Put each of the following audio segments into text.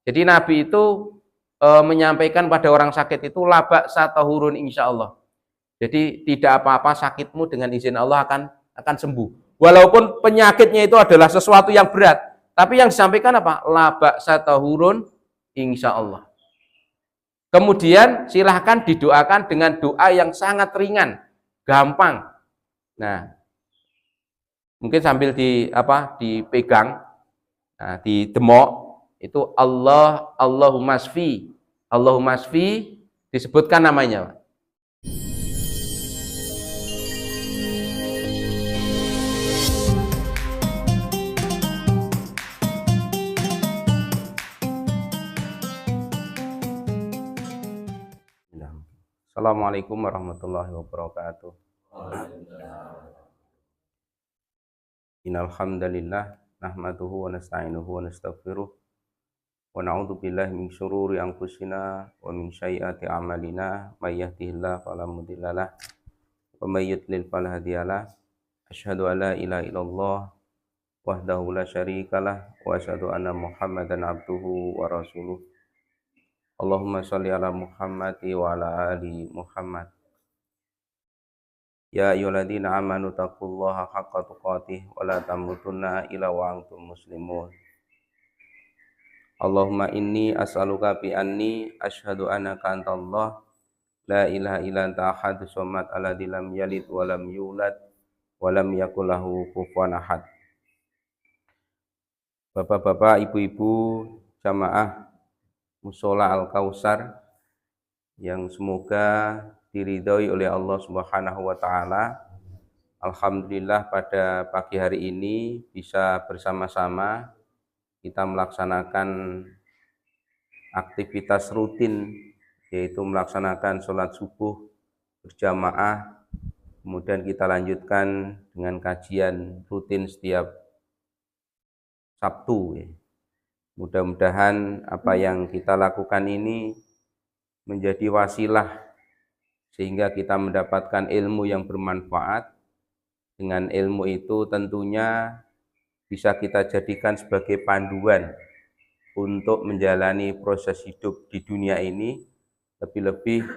Jadi Nabi itu menyampaikan pada orang sakit itu la ba'sa tahurun insyaallah. Jadi tidak apa-apa sakitmu dengan izin Allah akan sembuh. Walaupun penyakitnya itu adalah sesuatu yang berat, tapi yang disampaikan apa? La ba'sa tahurun insyaallah. Kemudian silahkan didoakan dengan doa yang sangat ringan, gampang. Nah, mungkin sambil dipegang, nah, didemok itu Allahumma shfi disebutkan namanya. Assalamualaikum warahmatullahi wabarakatuh. Innal hamdalillah nahmaduhu wa nasta'inuhu wa nastaghfiruh wa na'udzu billahi min syururi anfusina wa min sayyiati a'malina may yahdihillahu fala mudhillalah wa may yudlil fala hadiyalah. Asyhadu an la ilaha illallah wahdahu la syarikalah wa asyhadu anna Muhammadan abduhu wa rasuluh. Allahumma sholli ala Muhammad wa ala ali Muhammad. Ya ayyuhalladzina amanu taqullaha haqqa tuqatih wa la tamutunna illa wa antum muslimun. Allahumma inni as'aluka bi anni asyhadu annaka antallah la ilaha illa anta ahadus samad alladzi lam yalid wa lam yulad wa lam yakul lahu kufuwan ahad. Bapak-bapak, ibu-ibu jamaah Mushola Al-Kautsar yang semoga diridhoi oleh Allah Subhanahu wa taala. Alhamdulillah pada pagi hari ini bisa bersama-sama kita melaksanakan aktivitas rutin, yaitu melaksanakan sholat subuh berjamaah. Kemudian kita lanjutkan dengan kajian rutin setiap Sabtu. Mudah-mudahan apa yang kita lakukan ini menjadi wasilah sehingga kita mendapatkan ilmu yang bermanfaat. Dengan ilmu itu tentunya bisa kita jadikan sebagai panduan untuk menjalani proses hidup di dunia ini, lebih-lebih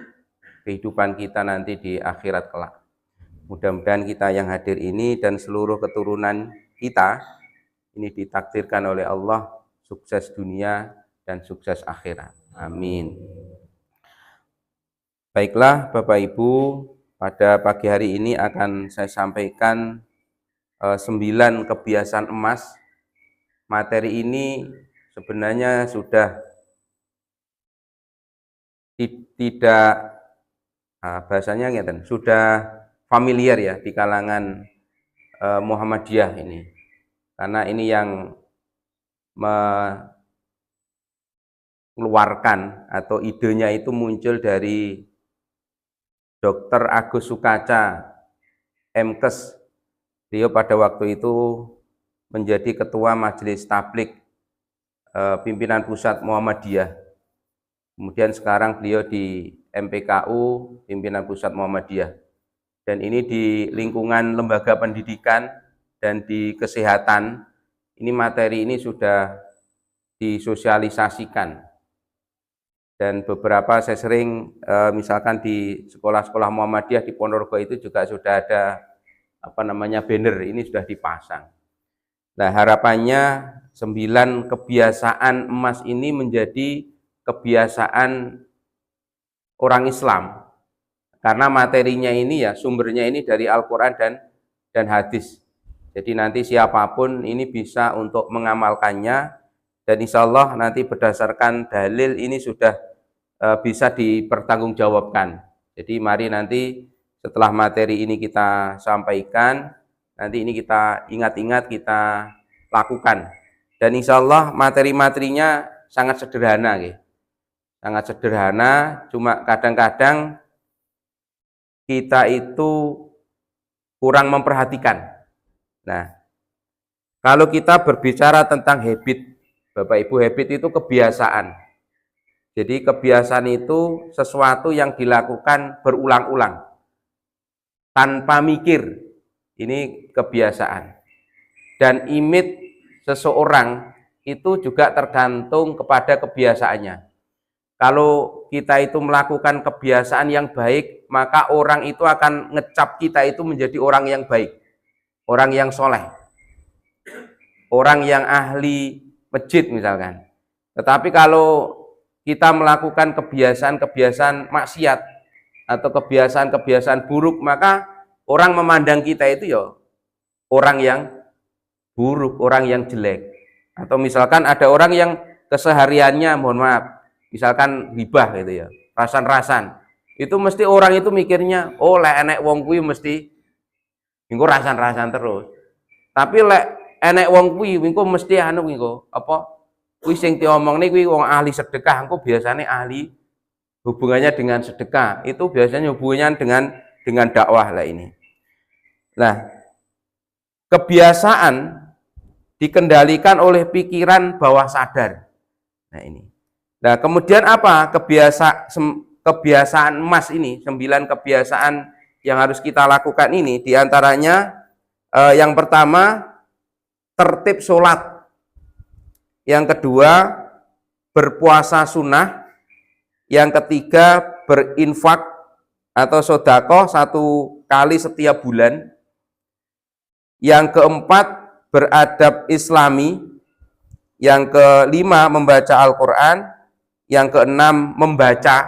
kehidupan kita nanti di akhirat kelak. Mudah-mudahan kita yang hadir ini dan seluruh keturunan kita ini ditakdirkan oleh Allah sukses dunia dan sukses akhirat. Amin. Baiklah Bapak Ibu, pada pagi hari ini akan saya sampaikan 9 kebiasaan emas. Materi ini sebenarnya sudah tidak bahasanya sudah familiar ya di kalangan Muhammadiyah ini. Karena ini yang mengeluarkan atau idenya itu muncul dari Dr. Agus Sukaca, MKes. Beliau pada waktu itu menjadi ketua Majelis Tabligh pimpinan pusat Muhammadiyah. Kemudian sekarang beliau di MPKU pimpinan pusat Muhammadiyah. Dan ini di lingkungan lembaga pendidikan dan di kesehatan, ini materi ini sudah disosialisasikan. Dan beberapa saya sering misalkan di sekolah-sekolah Muhammadiyah di Ponorogo itu juga sudah ada banner ini sudah dipasang. Nah, harapannya 9 kebiasaan emas ini menjadi kebiasaan orang Islam. Karena materinya ini ya sumbernya ini dari Al-Qur'an dan hadis. Jadi nanti siapapun ini bisa untuk mengamalkannya, dan insya Allah nanti berdasarkan dalil ini sudah bisa dipertanggungjawabkan. Jadi mari nanti setelah materi ini kita sampaikan, nanti ini kita ingat-ingat, kita lakukan. Dan insya Allah materi-materinya sangat sederhana, sangat sederhana. Cuma kadang-kadang kita itu kurang memperhatikan. Nah, kalau kita berbicara tentang habit, Bapak Ibu, habit itu kebiasaan. Jadi kebiasaan itu sesuatu yang dilakukan berulang-ulang tanpa mikir. Ini kebiasaan. Dan image seseorang itu juga tergantung kepada kebiasaannya. Kalau kita itu melakukan kebiasaan yang baik, maka orang itu akan ngecap kita itu menjadi orang yang baik, orang yang soleh, orang yang ahli masjid misalkan. Tetapi kalau kita melakukan kebiasaan-kebiasaan maksiat atau kebiasaan-kebiasaan buruk, maka orang memandang kita itu ya orang yang buruk, orang yang jelek. Atau misalkan ada orang yang kesehariannya, mohon maaf, misalkan hibah gitu ya, rasan-rasan. Itu mesti orang itu mikirnya, oh lek enek wong kuwi mesti engko rasan-rasan terus. Tapi lek enek wong kuwi engko mesti anu engko apa? Kuwi sing diomongne kuwi wong ahli sedekah, engko biasanya ahli hubungannya dengan sedekah. Itu biasanya hubungannya dengan dakwah lah ini. Nah, kebiasaan dikendalikan oleh pikiran bawah sadar. Nah ini. Nah kemudian apa kebiasaan emas ini, 9 kebiasaan yang harus kita lakukan ini, diantaranya yang pertama tertib sholat, yang kedua berpuasa sunnah, yang ketiga berinfak atau sodako 1 kali setiap bulan, yang keempat beradab islami, yang kelima membaca Al-Quran, yang keenam membaca.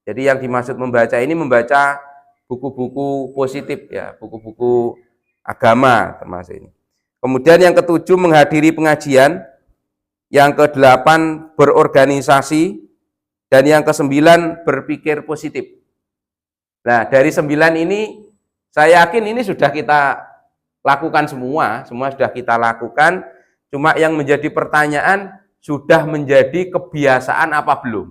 Jadi yang dimaksud membaca ini membaca buku-buku positif ya, buku-buku agama termasuk ini. Kemudian yang ketujuh menghadiri pengajian, yang kedelapan berorganisasi, dan yang kesembilan berpikir positif. Nah dari 9 ini saya yakin ini sudah kita lakukan semua sudah kita lakukan, cuma yang menjadi pertanyaan, sudah menjadi kebiasaan apa belum?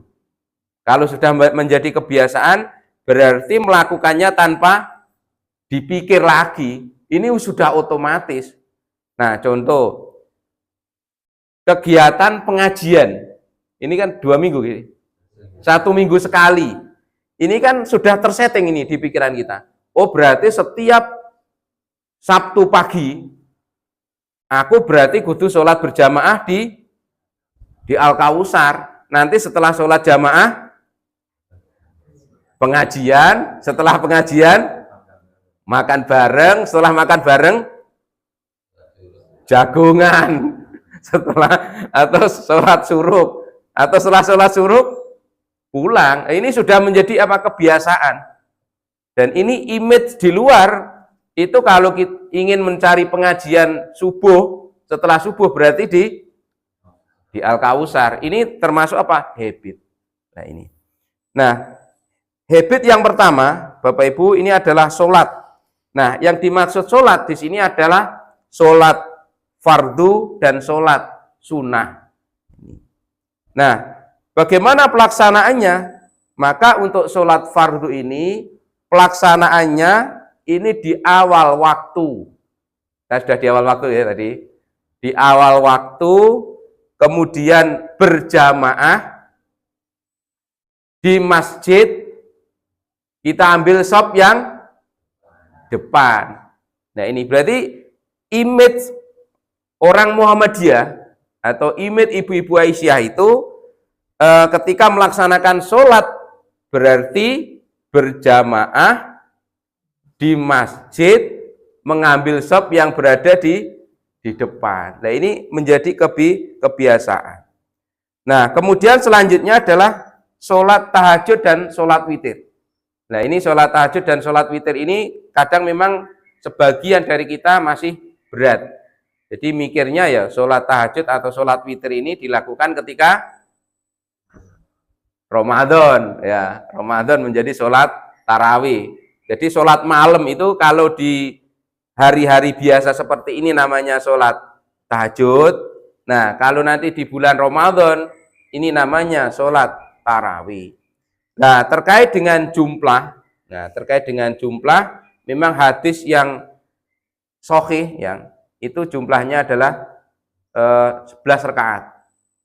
Kalau sudah menjadi kebiasaan, berarti melakukannya tanpa dipikir lagi, ini sudah otomatis. Nah contoh, kegiatan pengajian, ini kan 2 minggu, 1 minggu sekali, ini kan sudah tersetting ini di pikiran kita. Oh berarti setiap Sabtu pagi, aku berarti kudu sholat berjamaah di Al-Kausar. Nanti setelah sholat jamaah, pengajian, setelah pengajian, makan bareng, setelah makan bareng, jagungan, atau sholat suruh, atau setelah sholat suruh, pulang. Ini sudah menjadi apa kebiasaan. Dan ini image di luar. Itu kalau kita ingin mencari pengajian subuh, setelah subuh berarti di Al-Kausar. Ini termasuk apa? Habit. Nah ini. Nah, habit yang pertama, Bapak Ibu, ini adalah sholat. Nah, yang dimaksud sholat di sini adalah sholat fardu dan sholat sunnah. Nah, bagaimana pelaksanaannya? Maka untuk sholat fardu ini, pelaksanaannya ini di awal waktu. Saya sudah di awal waktu ya tadi. Di awal waktu, kemudian berjamaah di masjid, kita ambil shop yang depan. Nah ini berarti image orang Muhammadiyah atau image ibu-ibu Aisyah itu ketika melaksanakan sholat berarti berjamaah di masjid, mengambil shop yang berada di depan. Nah ini menjadi kebiasaan. Nah kemudian selanjutnya adalah sholat tahajud dan sholat witir. Nah ini sholat tahajud dan sholat witir ini kadang memang sebagian dari kita masih berat. Jadi mikirnya ya sholat tahajud atau sholat witir ini dilakukan ketika Ramadan, ya Ramadan menjadi sholat tarawih. Jadi sholat malam itu kalau di hari-hari biasa seperti ini namanya sholat tahajud. Nah kalau nanti di bulan Ramadan ini namanya sholat tarawih. Nah terkait dengan jumlah, memang hadis yang sahih yang itu jumlahnya adalah 11 rakaat.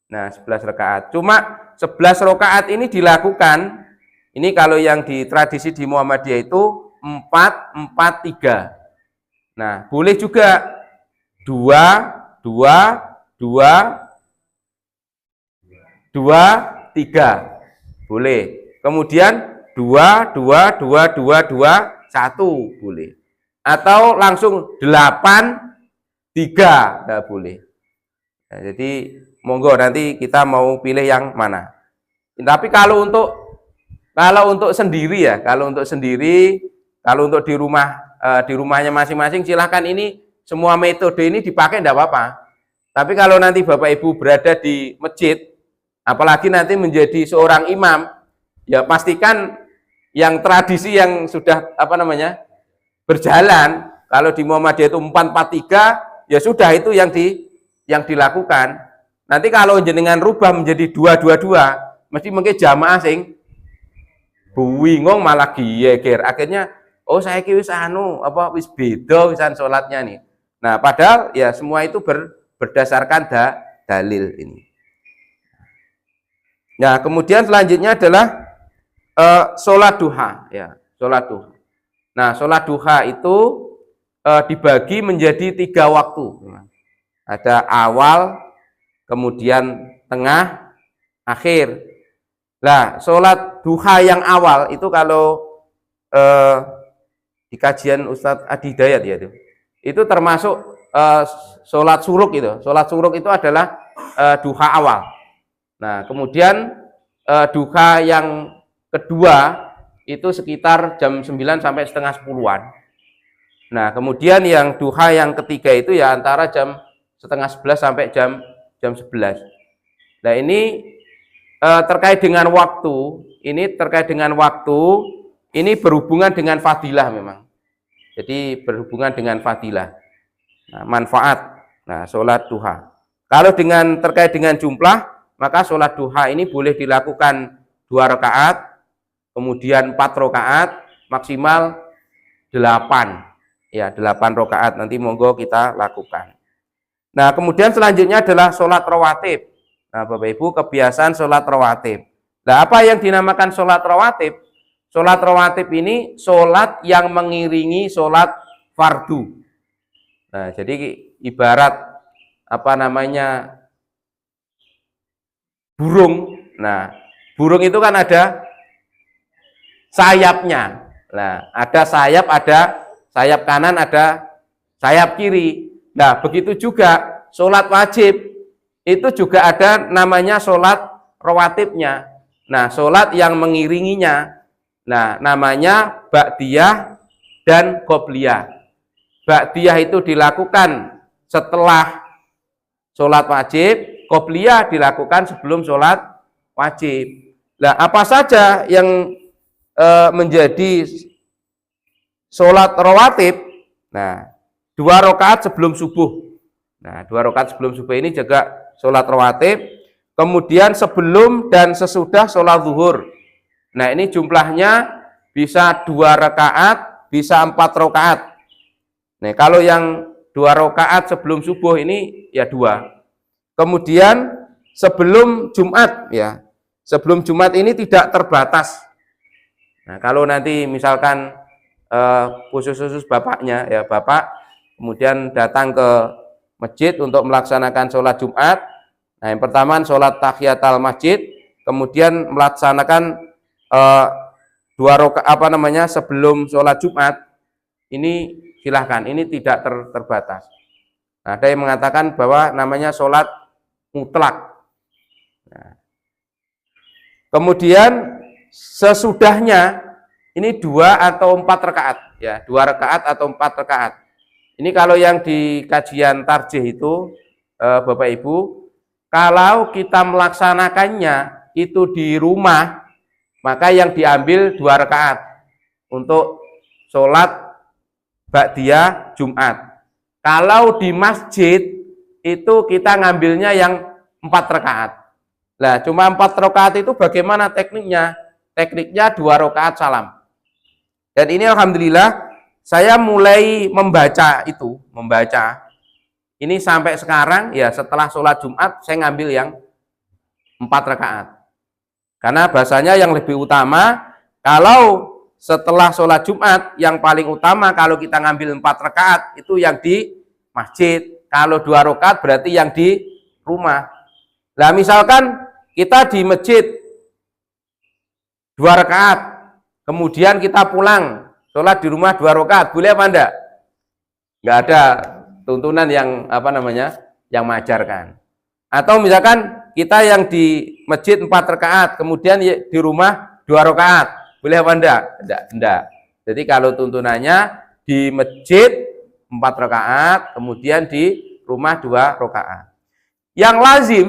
Nah 11 rakaat. Cuma 11 rakaat ini dilakukan. Ini kalau yang di tradisi di Muhammadiyah itu 4-4-3. Nah, boleh juga 2-2-2 2, 3. Boleh. Kemudian 2, 2, 2, 2, 2, 1. Boleh. Atau langsung 8, 3. Enggak boleh. Nah, jadi monggo nanti kita mau pilih yang mana. Tapi kalau untuk sendiri ya, kalau untuk di rumahnya masing-masing silahkan, ini semua metode ini dipakai enggak apa-apa. Tapi kalau nanti Bapak Ibu berada di masjid, apalagi nanti menjadi seorang imam, ya pastikan yang tradisi yang sudah berjalan. Kalau di Muhammadiyah itu 4-4-3, ya sudah itu yang dilakukan. Nanti kalau jenengan rubah menjadi 2-2-2, mesti mungkin jamaah sing bingung malah geger. Akhirnya saya wis wis beda wisan salatnya nih. Nah, padahal ya semua itu berdasarkan dalil ini. Nah, kemudian selanjutnya adalah sholat duha ya, sholat duha. Nah, sholat duha itu dibagi menjadi 3 waktu. Ada awal, kemudian tengah, akhir. Nah, sholat duha yang awal itu kalau di kajian Ustadz Adi Hidayat ya itu termasuk sholat suruk itu. Sholat suruk itu adalah duha awal. Nah, kemudian duha yang kedua itu sekitar jam 9 sampai setengah 10-an. Nah, kemudian yang duha yang ketiga itu ya antara jam setengah 11 sampai jam 11. Nah, ini terkait dengan waktu, ini berhubungan dengan fadilah memang. Jadi berhubungan dengan fadilah. Nah, manfaat. Nah, sholat duha. Kalau terkait dengan jumlah, maka sholat duha ini boleh dilakukan 2 rakaat, kemudian 4 rakaat, maksimal 8. Ya, 8 rakaat nanti monggo kita lakukan. Nah, kemudian selanjutnya adalah sholat rawatib. Nah, Bapak Ibu, kebiasaan sholat rawatib. Nah, apa yang dinamakan sholat rawatib? Sholat rawatib ini sholat yang mengiringi sholat fardu. Nah, jadi ibarat burung. Nah, burung itu kan ada sayapnya. Nah, ada sayap kanan, ada sayap kiri. Nah, begitu juga sholat wajib itu juga ada namanya sholat rawatibnya. Nah, sholat yang mengiringinya, nah namanya ba'diyah dan qobliyah. Ba'diyah itu dilakukan setelah sholat wajib, qobliyah dilakukan sebelum sholat wajib. Nah, apa saja yang menjadi sholat rawatib? Nah, 2 rakaat sebelum subuh. Nah, 2 rakaat sebelum subuh ini juga sholat rawatib. Kemudian sebelum dan sesudah sholat zuhur. Nah, ini jumlahnya bisa 2 rakaat, bisa 4 rakaat. Nah, kalau yang 2 rakaat sebelum subuh ini ya 2. Kemudian sebelum Jumat ya. Sebelum Jumat ini tidak terbatas. Nah, kalau nanti misalkan khusus bapaknya ya, bapak kemudian datang ke masjid untuk melaksanakan sholat Jumat. Nah, yang pertama sholat tahiyatul masjid, kemudian melaksanakan 2 rakaat sebelum sholat Jumat. Ini silahkan, ini tidak terbatas. Nah, ada yang mengatakan bahwa namanya sholat mutlak. Nah, kemudian sesudahnya ini 2 atau 4 rakaat ya, 2 rakaat atau 4 rakaat. Ini kalau yang di kajian tarjih itu Bapak Ibu, kalau kita melaksanakannya itu di rumah, maka yang diambil 2 rakaat untuk sholat ba'diyah Jumat. Kalau di masjid itu kita ngambilnya yang 4 rakaat. Nah, cuma 4 rakaat itu bagaimana tekniknya? Tekniknya 2 rakaat salam. Dan ini alhamdulillah saya mulai membaca. Ini sampai sekarang ya setelah sholat Jumat saya ngambil yang 4 rakaat. Karena bahasanya yang lebih utama kalau setelah sholat Jumat yang paling utama kalau kita ngambil 4 rakaat itu yang di masjid. Kalau 2 rakaat berarti yang di rumah. Nah, misalkan kita di masjid 2 rakaat, kemudian kita pulang sholat di rumah 2 rakaat, boleh apa enggak? Enggak ada tuntunan yang apa namanya, yang mengajarkan. Atau misalkan kita yang di masjid 4 rakaat, kemudian di rumah 2 rakaat, boleh apa enggak? Enggak. Jadi kalau tuntunannya di masjid 4 rakaat, kemudian di rumah 2 rakaat. Yang lazim,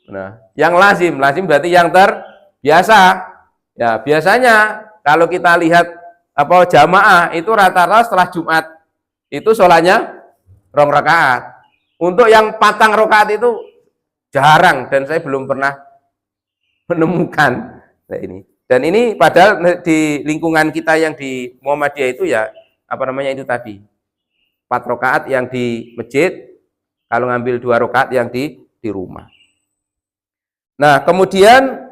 nah, yang lazim berarti yang terbiasa. Ya, biasanya kalau kita lihat apa jamaah itu rata-rata setelah Jumat itu sholatnya 2 rakaat. Untuk yang patang rakaat itu jarang dan saya belum pernah menemukan ini. Dan ini padahal di lingkungan kita yang di Muhammadiyah itu ya apa namanya itu tadi 4 rakaat yang di masjid, kalau ngambil 2 rakaat yang di rumah. Nah, kemudian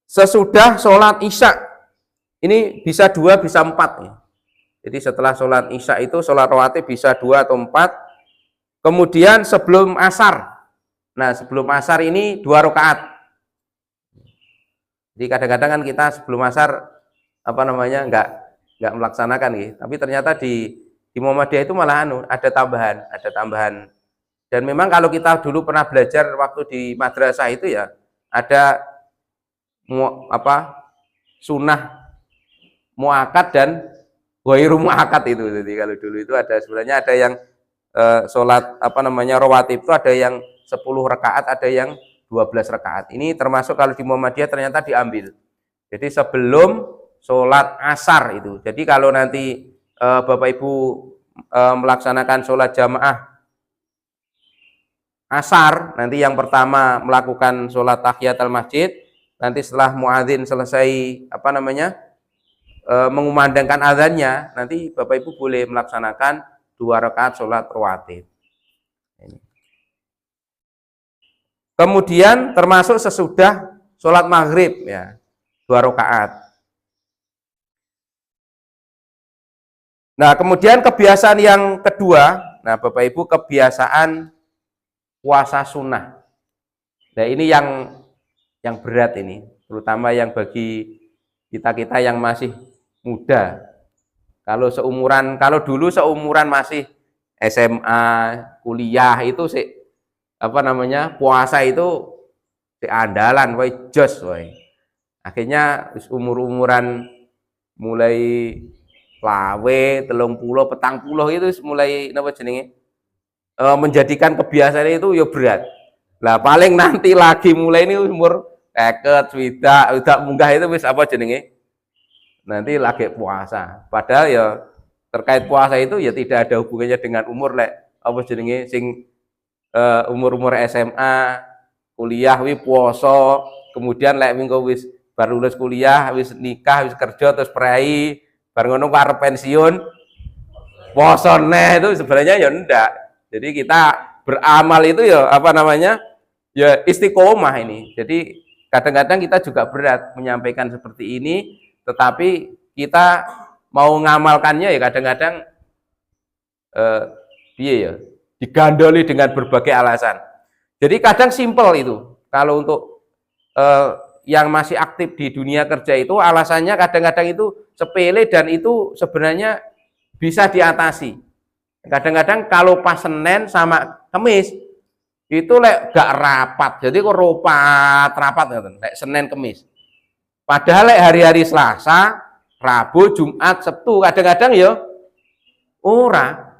sesudah sholat isya, ini bisa 2, bisa 4 ya. Jadi setelah sholat isya itu sholat rawatib bisa 2 atau 4. Kemudian sebelum asar, nah sebelum asar ini 2 rakaat. Jadi kadang-kadang kan kita sebelum asar apa namanya nggak melaksanakan gitu. Tapi ternyata di Muhammadiyah itu malah ada tambahan. Dan memang kalau kita dulu pernah belajar waktu di madrasah itu ya ada sunnah muakkad dan ghairu muakkad itu. Jadi kalau dulu itu ada sebenarnya ada yang sholat apa namanya rawatib itu ada yang 10 rakaat, ada yang 12 rakaat. Ini termasuk kalau di Muhammadiyah ternyata diambil. Jadi sebelum sholat asar itu. Jadi kalau nanti Bapak Ibu melaksanakan sholat jamaah asar, nanti yang pertama melakukan sholat tahiyatul masjid, nanti setelah muadzin selesai apa namanya mengumandangkan azannya, nanti Bapak Ibu boleh melaksanakan 2 rakaat sholat rawatib. Kemudian termasuk sesudah sholat maghrib ya 2 rakaat. Nah, kemudian kebiasaan yang kedua, nah Bapak Ibu kebiasaan puasa sunnah. Nah, ini yang berat ini, terutama yang bagi kita-kita yang masih muda. Kalau dulu seumuran masih SMA, kuliah itu sih apa namanya? Puasa itu si andalan wae jos wae. Akhirnya umur-umuran mulai lawe 30 40 itu mulai napa jenenge menjadikan kebiasaan itu ya berat. Lah paling nanti lagi mulai ini umur 50 udah munggah itu wis apa jenenge nanti lagi puasa. Padahal ya terkait puasa itu ya tidak ada hubungannya dengan umur lek apa jenenge sing umur-umur SMA, kuliah wi puasa, kemudian lek minggu wis baru lulus kuliah, wis nikah, wis kerja terus prei bar ngono arep pensiun poso neh itu sebenarnya ya ndak. Jadi kita beramal itu ya apa namanya? Ya istiqomah ini. Jadi kadang-kadang kita juga berat menyampaikan seperti ini, tetapi kita mau ngamalkannya ya kadang-kadang ya digandoli dengan berbagai alasan. Jadi kadang simpel itu. Kalau untuk yang masih aktif di dunia kerja itu alasannya kadang-kadang itu sepele dan itu sebenarnya bisa diatasi. Kadang-kadang kalau pas Senin sama Kamis itu lek gak rapat, jadi kok rapat lek Senin Kamis. Padahal lek hari-hari Selasa, Rabu, Jumat, Sabtu kadang-kadang ya ora.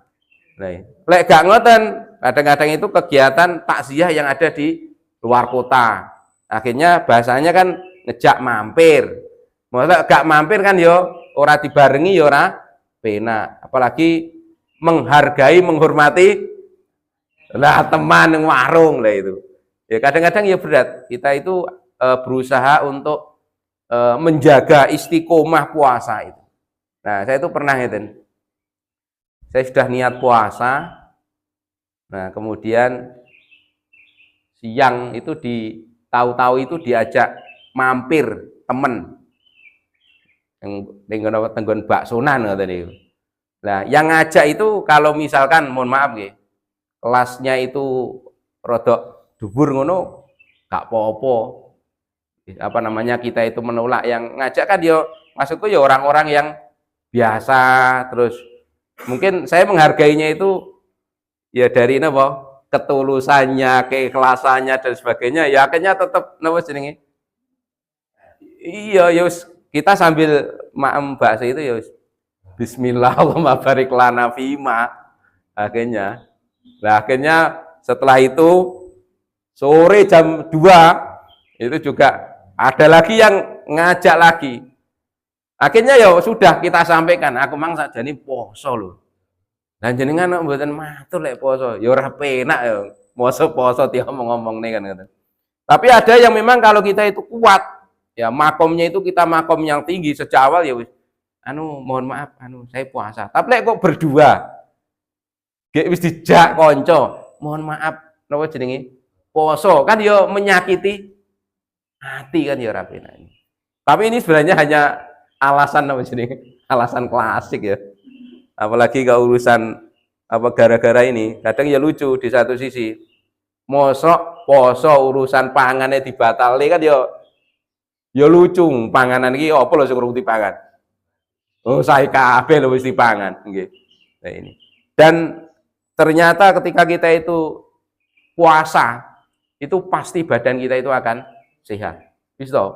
Nah, lek gak ngoten, kadang-kadang itu kegiatan takziah yang ada di luar kota. Akhirnya bahasanya kan ngejak mampir. Masa gak mampir kan yo ora dibarengi yo ora penak. Apalagi menghargai, menghormati lah teman yang warung lah itu. Ya kadang-kadang ya berat. Kita itu berusaha untuk menjaga istiqomah puasa itu. Nah, saya itu pernah ngeten. Saya sudah niat puasa. Nah, kemudian siang itu tahu-tahu itu diajak mampir temen yang tenggon baksonan katanya. Nah, yang ngajak itu kalau misalkan mohon maaf nggih, kelasnya itu rodok dubur ngono gak apa-apa. Apa namanya, kita itu menolak yang ngajak kan yo, maksudku ya orang-orang yang biasa, terus mungkin saya menghargainya itu ya dari apa, ketulusannya, keikhlasannya dan sebagainya, ya akhirnya tetap napa jenenge, iya yus, kita sambil maem bakso itu yus bismillah Allahumma barik lana fima, akhirnya setelah itu sore jam 2 itu juga ada lagi yang ngajak lagi. Akhirnya ya sudah kita sampaikan, aku mang sakjane poso lho. Lah jenengan mboten matur lek poso, ya ora penak ya. Poso diomong-omongne kan gitu. Tapi ada yang memang kalau kita itu kuat, ya makomnya itu kita makom yang tinggi sejak awal ya wis. Mohon maaf, saya puasa. Tapi lek kok berdua, wis dijak konco, mohon maaf, napa jenenge? Poso kan ya menyakiti hati kan ya ora penak. Tapi ini sebenarnya hanya alasan apa jenenge? Alasan klasik ya. Apalagi kalau urusan apa gara-gara ini, kadang ya lucu di satu sisi. Mosok poso urusan pangannya dibatalkan kan ya lucu, panganan iki apa lho sing urung dipangan. Oh, saya kabeh lho wis dipangan nggih. Nah ini. Dan ternyata ketika kita itu puasa, itu pasti badan kita itu akan sehat. Wis to.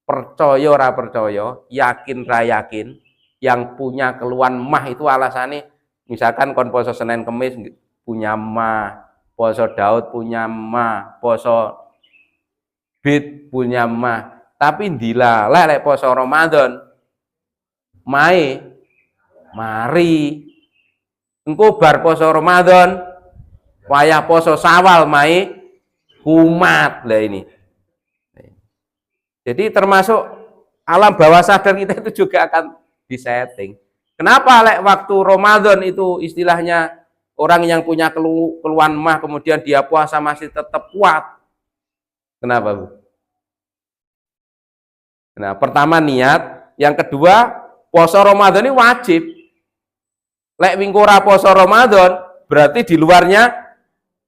Percaya ora percaya, yakin ra yakin, yang punya keluhan mah itu alasannya misalkan kon poso Senin Kemis punya mah, poso Daud punya mah, poso Bid punya mah, tapi dilalah lek poso Ramadan mae mari engko bar poso Ramadan wayah poso Syawal mae kumat lah ini. Jadi termasuk alam bawah sadar kita itu juga akan disetting. Kenapa lek waktu Ramadan itu istilahnya orang yang punya keluhan mah kemudian dia puasa masih tetap kuat? Kenapa, Bu? Nah, pertama niat, yang kedua poso Ramadan ini wajib. Lek wingkora poso Ramadan berarti di luarnya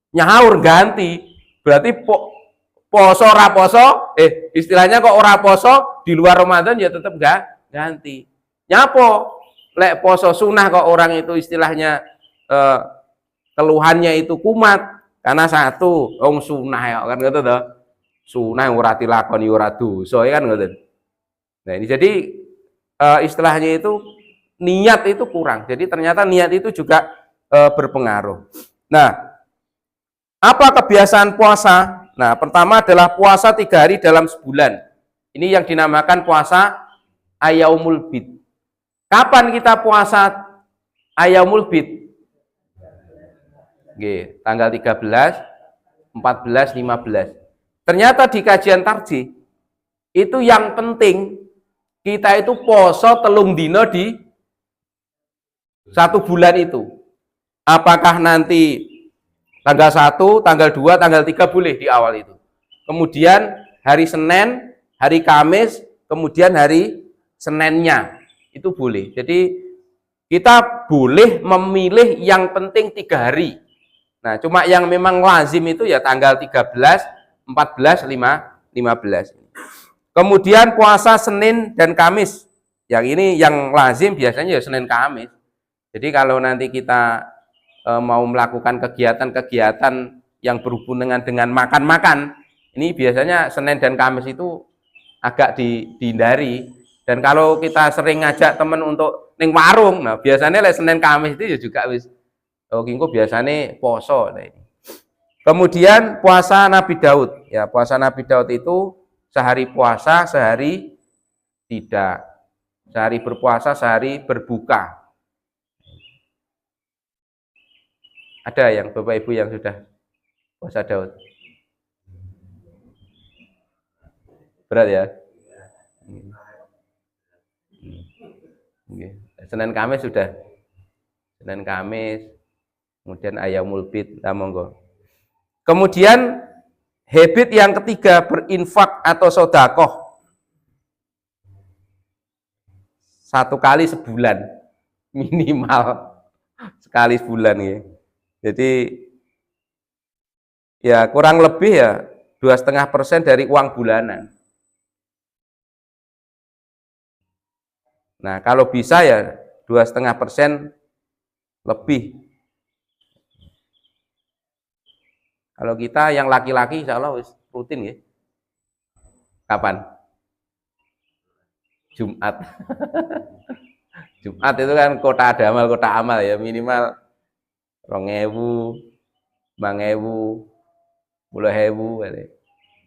nyaur ganti. Berarti poso ora poso, istilahnya kok ora poso di luar Ramadan ya tetap ganti. Nyapo lek poso sunah kok orang itu istilahnya keluhannya itu kumat karena satu wong sunah ya kan gitu toh. Sunah ora dilakoni ora dosa kan gitu. Nah, ini jadi istilahnya itu niat itu kurang. Jadi ternyata niat itu juga berpengaruh. Nah, apa kebiasaan puasa? Nah, pertama adalah puasa 3 hari dalam sebulan. Ini yang dinamakan puasa Ayaumul Bid. Kapan kita puasa Ayaumul Bid? Oke, tanggal 13, 14, 15. Ternyata di kajian tarjih itu yang penting kita itu poso telung dino di 1 bulan itu. Apakah nanti tanggal 1, tanggal 2, tanggal 3 boleh di awal itu. Kemudian hari Senin, hari Kamis, kemudian hari Seninnya itu boleh. Jadi kita boleh memilih yang penting 3 hari. Nah, cuma yang memang lazim itu ya tanggal 13, 14, 15. Kemudian puasa Senin dan Kamis. Yang ini yang lazim biasanya ya Senin Kamis. Jadi kalau nanti kita mau melakukan kegiatan-kegiatan yang berhubungan dengan makan-makan, ini biasanya Senin dan Kamis itu agak dihindari. Dan kalau kita sering ngajak temen untuk ning warung, nah biasanya Senin Kamis itu ya juga wis kingko biasanya poso. Nah ini. Kemudian puasa Nabi Daud. Ya, puasa Nabi Daud itu sehari puasa, sehari tidak. Sehari berpuasa, sehari berbuka. Ada yang Bapak Ibu yang sudah puasa Daud? Berat ya? Senin Kamis sudah. Senin Kamis, kemudian Ayaumul Bid, monggo. Kemudian habit yang ketiga berinfak atau sodakoh 1 kali sebulan minimal, sekali sebulan ya. Jadi ya kurang lebih ya 2,5% dari uang bulanan. Nah, kalau bisa ya 2,5% lebih. Kalau kita yang laki-laki insya Allah rutin ya. Kapan? Jumat. Jumat itu kan kota amal ya, minimal 2.000, 5.000, 10.000.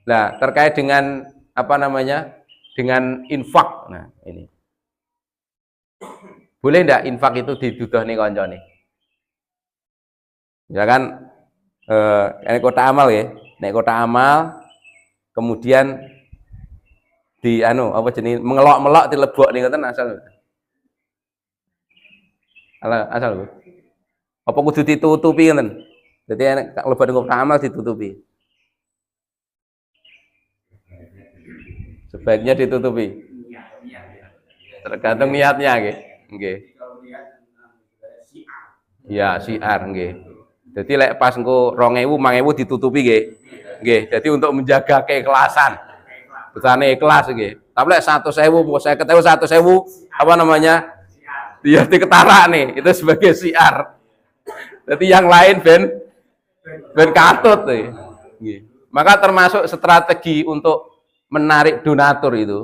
Nah, terkait dengan apa namanya? Dengan infak. Nah, ini. Boleh enggak infak itu diduduh nih koncone? Misalkan ini kota amal ya, naik kota amal, kemudian di apa jenis mengelok-melok dilebok nih ngoten asal Bu. Apa kudu ditutupi ngoten? Dadi nek lebok kota amal ditutupi. Sebaiknya ditutupi. Tergantung niatnya nggih. Nggih. Ya, syiar nggih. Jadi lek pas engko 2.000, 5.000 ditutupi nggih. Nggih, jadi untuk menjaga keikhlasan. Betane ikhlas nggih. Tapi lek 100.000, 50.000, 100.000 apa namanya? Ya diketarak nih, itu sebagai syiar. Jadi yang lain ben katut nih. Nggih. Maka termasuk strategi untuk menarik donatur itu.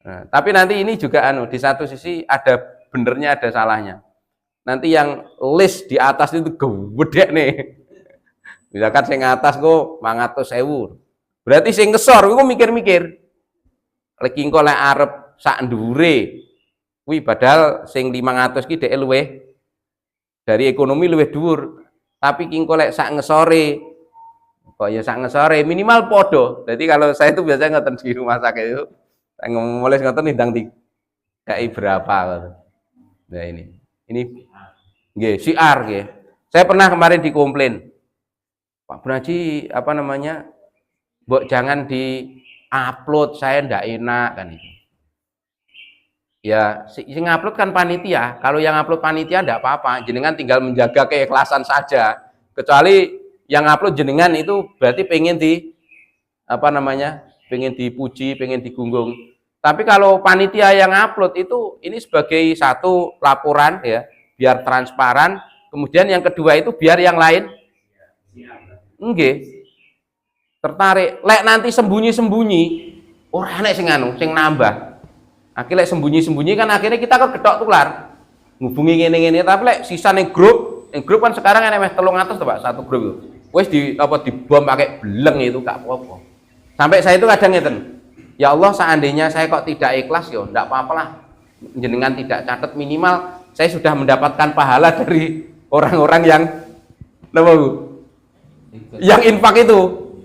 Nah, tapi nanti ini juga di satu sisi ada benernya ada salahnya. Nanti yang list di atas itu gede nih. Misalkan sing atas kok 500.000. Berarti sing ngesor iku mikir-mikir. Lagi engko lek arep sak ndure. Kuwi padahal sing 500 ki dhek luweh dari ekonomi luwih dhuwur. Tapi ki engko lek sak ngesore kok ya sak ngesore minimal podo. Jadi kalau saya itu biasanya ngoten di rumah sakit itu mulai ngoten ndang dikai berapa gitu. Nah ini nggih syiar nggih. Saya pernah kemarin dikomplain. Pak Braji apa namanya? Mbok jangan di-upload, saya ndak enak kan itu. Ya, sing upload kan panitia. Kalau yang upload panitia ndak apa-apa, jenengan tinggal menjaga keikhlasan saja. Kecuali yang upload jenengan itu berarti pengen apa namanya? Pengen dipuji, pengen digunggung. Tapi kalau panitia yang upload itu ini sebagai satu laporan ya, biar transparan. Kemudian yang kedua itu biar yang lain nggih tertarik. Lek nanti sembunyi-sembunyi, ora enek sing nambah. Akhirnya sembunyi-sembunyi kan akhirnya kita kok gedok tular. Ngubungi ngene-ngene tapi lek sisa ning grup kan sekarang enek 300 tuh Pak, satu grup itu. Wis dibom pakai beleng itu gak apa-apa. Sampai saya itu kadang ngeten. Ya Allah, seandainya saya kok tidak ikhlas ya enggak apa-apalah. Jenengan tidak catat, minimal saya sudah mendapatkan pahala dari orang-orang yang apa Bu? Yang infak itu.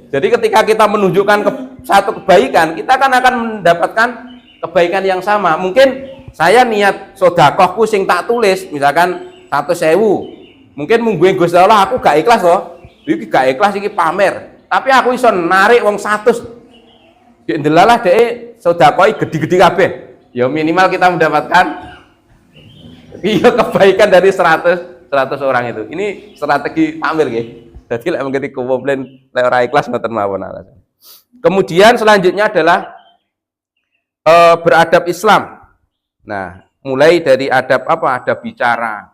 Jadi ketika kita menunjukkan satu kebaikan, kita kan akan mendapatkan kebaikan yang sama. Mungkin saya niat sodakohku sing tak tulis, misalkan 100.000. Mungkin mungguin Gusti Allah aku gak ikhlas loh. Iki gak ikhlas iki pamer. Tapi aku iso narik wong 100. Delalah dhek sodakohi gede-gede kabeh. Ya minimal kita mendapatkan iya kebaikan dari 100 orang itu. Ini strategi pamer nggih. Jadi lek mengkritik komplain lek ora ikhlas ngoten mawon alasan. Kemudian selanjutnya adalah beradab Islam. Nah, mulai dari adab apa? Adab bicara.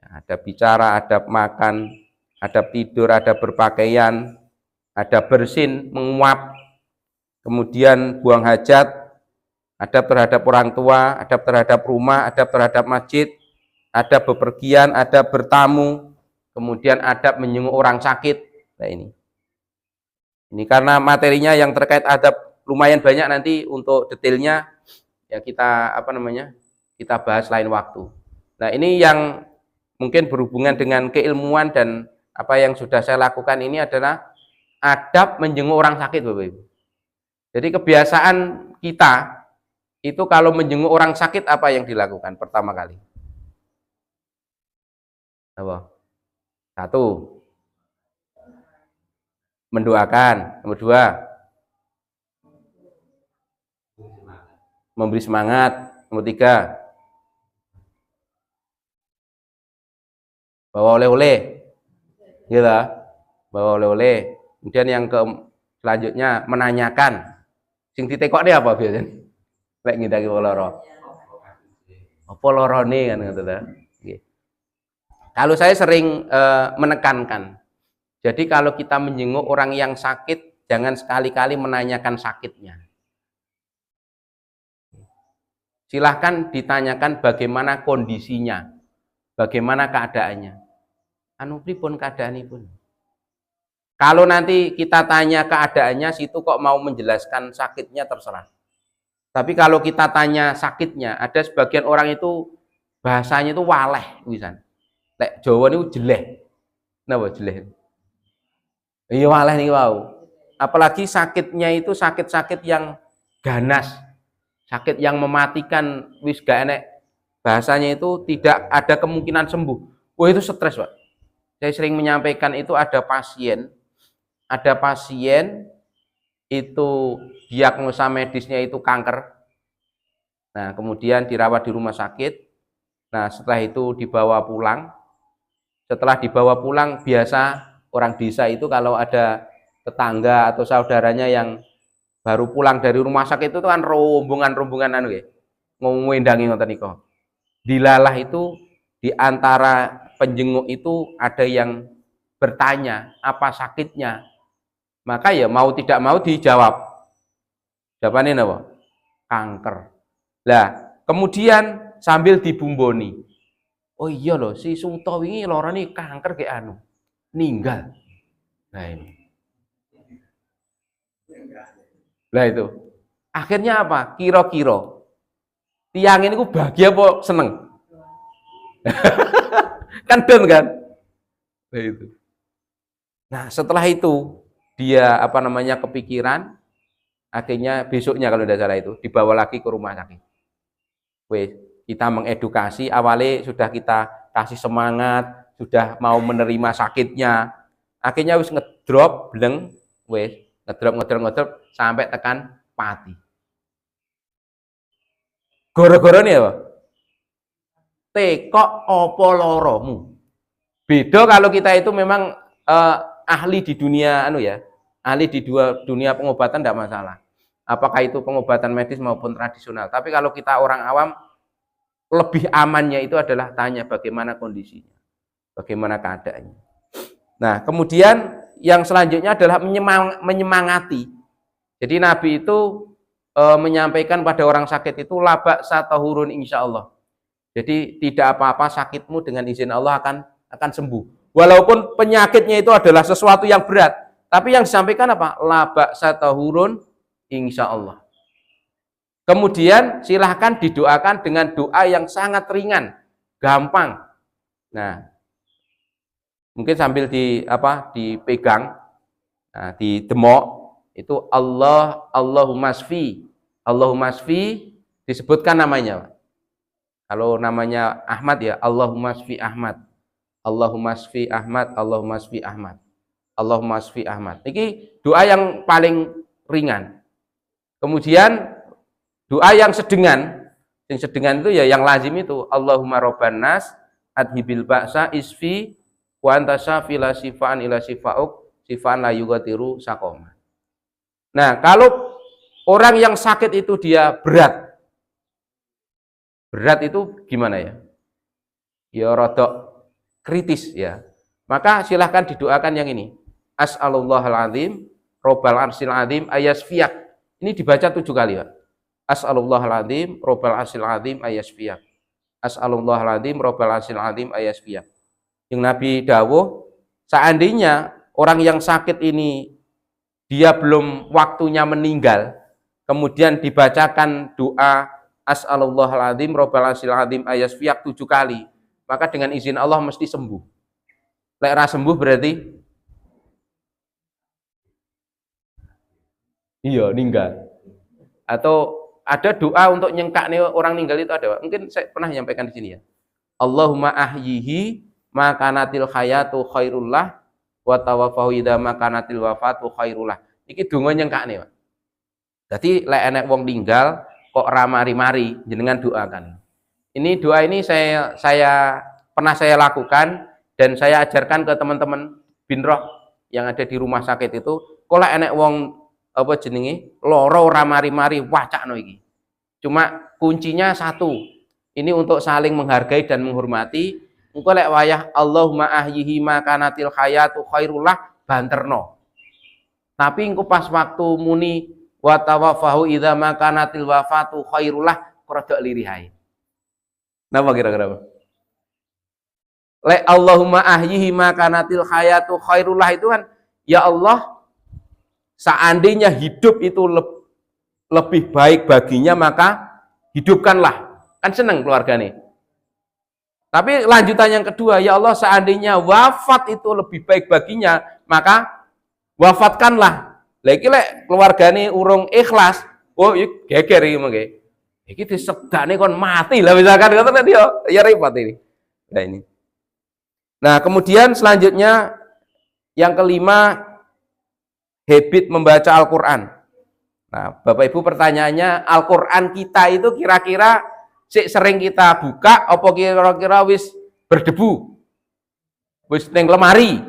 Adab bicara, adab makan, adab tidur, adab berpakaian, adab bersin, menguap, kemudian buang hajat, adab terhadap orang tua, adab terhadap rumah, adab terhadap masjid, adab bepergian, adab bertamu, kemudian adab menjenguk orang sakit. Nah ini karena materinya yang terkait adab lumayan banyak, nanti untuk detailnya ya kita apa namanya kita bahas lain waktu. Nah ini yang mungkin berhubungan dengan keilmuan dan apa yang sudah saya lakukan ini adalah adab menjenguk orang sakit Bapak Ibu. Jadi kebiasaan kita itu kalau menjenguk orang sakit apa yang dilakukan pertama kali? Apa? Satu, mendoakan. Nomor dua, memberi semangat. Nomor tiga, bawa oleh-oleh. Gitu. bawa oleh-oleh. Kemudian yang selanjutnya menanyakan. Sing ditekokne apa biasanya? Lek ngindaki lara. Apa larane kan ngoten ta. Nggih. Kalau saya sering menekankan. Jadi kalau kita menjenguk orang yang sakit, jangan sekali-kali menanyakan sakitnya. Silahkan ditanyakan bagaimana kondisinya, bagaimana keadaannya. Anu pripun keadaanipun. Kalau nanti kita tanya keadaannya, situ kok mau menjelaskan sakitnya terserah. Tapi kalau kita tanya sakitnya, ada sebagian orang itu bahasanya itu waleh, misalnya. Lek Jawa niku jeleh. Napa jeleh? Iya waleh nih wow. Apalagi sakitnya itu sakit-sakit yang ganas, sakit yang mematikan, wis gak enek. Bahasanya itu tidak ada kemungkinan sembuh. Wah itu stres, Pak. Saya sering menyampaikan itu ada pasien itu diagnosa medisnya itu kanker. Nah, kemudian dirawat di rumah sakit. Nah, setelah itu dibawa pulang. Setelah dibawa pulang, biasa orang desa itu kalau ada tetangga atau saudaranya yang baru pulang dari rumah sakit itu kan rombongan-rombongan anu nggih. Ngwendangi ngoten nika. Dilalah itu di antara penjenguk itu ada yang bertanya apa sakitnya. Maka ya mau tidak mau dijawab. Jawabannya apa? Kanker. Lah, kemudian sambil dibumboni. Oh iya loh, si Suto wingi lorane kanker kayak anu. Ninggal. Nah ini. Lah itu. Akhirnya apa? Kira-kira tiang ini ku bahagia apa seneng? Kan don kan? Nah itu. Nah, setelah itu dia kepikiran, akhirnya besoknya kalau tidak salah itu dibawa lagi ke rumah sakit. Wes, kita mengedukasi, awalnya sudah kita kasih semangat, sudah mau menerima sakitnya. Akhirnya wis ngedrop bleng, wes ngedrop sampai tekan pati. Gara-gara nih apa? Tekok opo loromu. Beda kalau kita itu memang ahli di dunia ahli di dunia pengobatan tidak masalah. Apakah itu pengobatan medis maupun tradisional. Tapi kalau kita orang awam, lebih amannya itu adalah tanya bagaimana kondisinya, bagaimana keadaannya. Nah, kemudian yang selanjutnya adalah menyemangati. Jadi Nabi itu menyampaikan pada orang sakit itu labak satahurun insya Allah. Jadi tidak apa-apa sakitmu dengan izin Allah akan sembuh. Walaupun penyakitnya itu adalah sesuatu yang berat, tapi yang disampaikan apa? Labak satahurun insya Allah. Kemudian silahkan didoakan dengan doa yang sangat ringan, gampang. Nah, mungkin sambil dipegang, nah, didemok itu Allahumma shfi disebutkan namanya. Kalau namanya Ahmad ya Allahumma shfi Ahmad. Allahumma shfi Ahmad, Allahumma shfi Ahmad. Allahumma shfi Ahmad. Ini doa yang paling ringan. Kemudian doa yang sedengan itu ya yang lazim itu Allahumma robban nas adhibil ba'sa isfi wa anta syafi la sifaan ila sifauk sifaan la yugatiru sakoma. Nah, kalau orang yang sakit itu dia berat itu gimana ya? Ya rodok kritis ya. Maka silahkan didoakan yang ini. As'alullahal azim robbal arsil azim ayasfiyak. Ini dibaca 7 kali, Pak. As'alullahal azim robbal arsil azim ayasfiyak. As'alullahal azim robbal arsil azim ayasfiyak. Yang Nabi dawuh, seandainya orang yang sakit ini dia belum waktunya meninggal, kemudian dibacakan doa As'alullahal azim robbal arsil azim ayasfiyak 7 kali, maka dengan izin Allah mesti sembuh. Lek ra sembuh berarti iya ninggal. Atau ada doa untuk nyengkak nih orang ninggal itu ada. Mungkin saya pernah menyampaikan di sini ya. Allahumma ahyihi makanatil hayatu khairullah wa tawaffahu idza makanatil wafatu khairullah. Iki donga nyengkak nih, Pak. Jadi lek enek wong ninggal kok ra mari-mari jenengan doakan. Ini doa ini saya pernah saya lakukan dan saya ajarkan ke teman-teman binroh yang ada di rumah sakit itu, kalau enek wong apa jenenge loro ora mari-mari wacakno iki. Cuma kuncinya satu. Ini untuk saling menghargai dan menghormati. Engko lek wayah Allahumma ahyihi ma kanatil hayatu khairullah banterno. Tapi engko pas waktu muni wa tawaffahu idza ma kanatil wafatu khairullah rodok lirihae. Napa kira-kira? Lek Allahumma ahyihi ma kanatil hayatu khairullah itu kan ya Allah, seandainya hidup itu lebih baik baginya maka hidupkanlah. Kan seneng keluarga nih. Tapi lanjutan yang kedua, ya Allah seandainya wafat itu lebih baik baginya maka wafatkanlah. Lagi lek keluarga nih urung ikhlas, oh geger iki mengke. Iki disedakne kon mati lah misalkan ngoten dia ya repot ini. Nah ini. Nah, kemudian selanjutnya yang kelima, habit membaca Al-Qur'an. Nah, Bapak Ibu pertanyaannya, Al-Qur'an kita itu kira-kira sering kita buka apa kira-kira wis berdebu? Wis ning lemari?